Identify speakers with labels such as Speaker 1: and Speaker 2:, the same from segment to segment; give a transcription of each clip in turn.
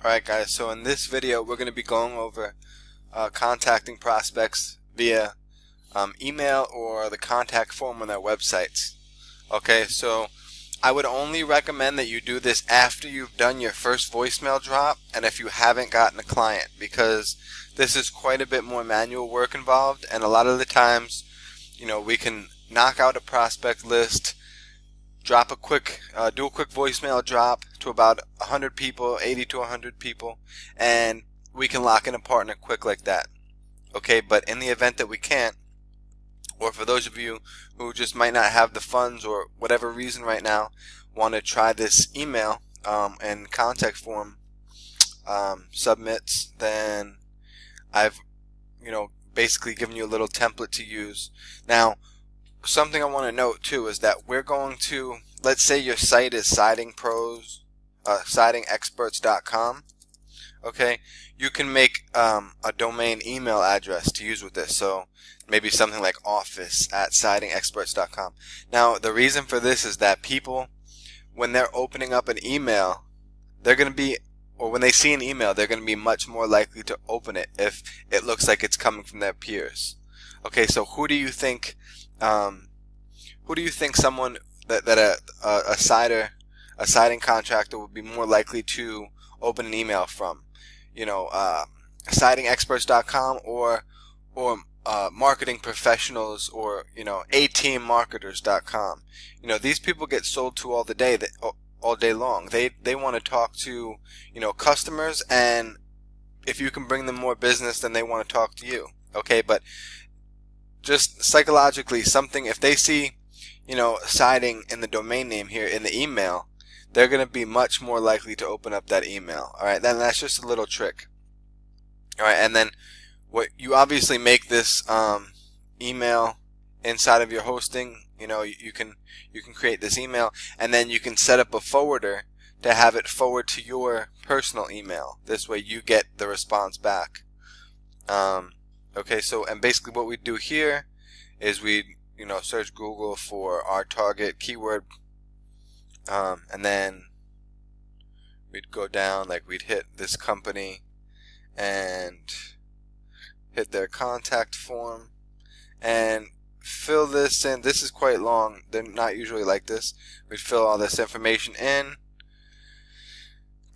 Speaker 1: Alright guys, so in this video we're going to be going over contacting prospects via email or the contact form on their websites. Okay, so I would only recommend that you do this after you've done your first voicemail drop and if you haven't gotten a client, because this is quite a bit more manual work involved, and a lot of the times, we can knock out a prospect list, drop a quick, do a quick voicemail drop to about 100 people, 80 to 100 people, and we can lock in a partner quick like that. Okay, but in the event that we can't, or for those of you who just might not have the funds or whatever reason right now, want to try this email and contact form submits, then I've basically given you a little template to use. Now, something I want to note too is that we're going to, let's say your site is sidingexperts.com. okay, you can make a domain email address to use with this, so maybe something like office@sidingexperts.com. Now the reason for this is that people, when they're opening up an email, they're going to be, or when they see an email, they're going to be much more likely to open it if it looks like it's coming from their peers. Okay, so who do you think someone that a siding contractor would be more likely to open an email from? Sidingexperts.com or marketing professionals, or ateammarketers.com. These people get sold to all day long. They want to talk to customers, and if you can bring them more business, then they want to talk to you. Okay, but just psychologically, something, if they see siding in the domain name here in the email, they're going to be much more likely to open up that email. Alright, then that's just a little trick. Alright, and then what you obviously make this email inside of your hosting. You can create this email, and then you can set up a forwarder to have it forward to your personal email. This way you get the response back. Okay, so, and basically what we do here is we search Google for our target keyword, and then we'd go down, like we'd hit this company and hit their contact form and fill this in. This is quite long. They're not usually like this. We'd fill all this information in,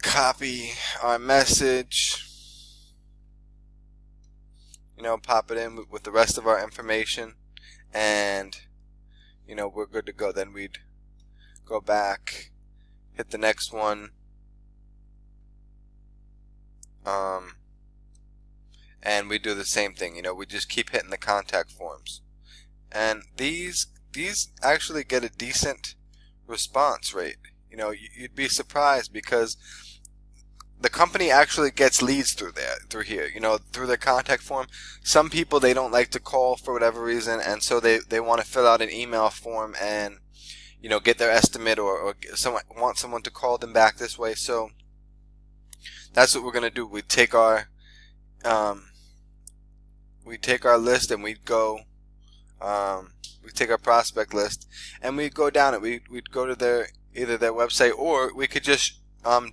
Speaker 1: copy our message, pop it in with the rest of our information, and we're good to go. Then we'd go back, hit the next one, and we do the same thing. We just keep hitting the contact forms, and these actually get a decent response rate. You'd be surprised, because the company actually gets leads through here, through their contact form. Some people, they don't like to call for whatever reason, and so they want to fill out an email form and get their estimate, or want someone to call them back this way. So that's what we're going to do. We take our list, and we'd go we take our prospect list, and we'd go down it. We'd go to either their website, or we could just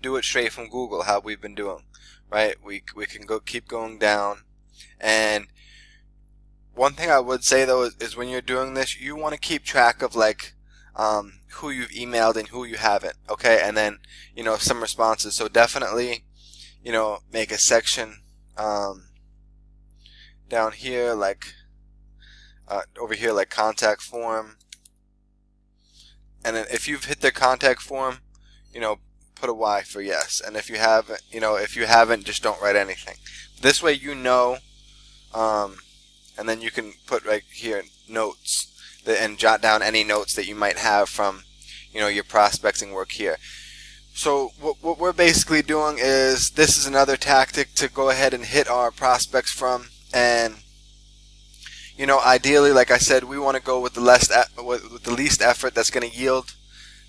Speaker 1: do it straight from Google, how we've been doing, right? We can keep going down. And one thing I would say though is when you're doing this, you want to keep track of who you've emailed and who you haven't. Okay, and then some responses. So definitely make a section down here, over here, like contact form. And then if you've hit their contact form, put a Y for yes. And if you haven't, just don't write anything. This way and then you can put right here notes and jot down any notes that you might have from your prospecting work here. So what we're basically doing is, this is another tactic to go ahead and hit our prospects from, and ideally, like I said, we want to go with the least effort that's going to yield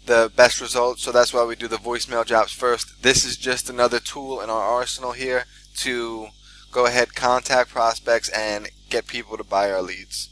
Speaker 1: the best results. So that's why we do the voicemail drops first. This is just another tool in our arsenal here to go ahead, contact prospects, and get people to buy our leads.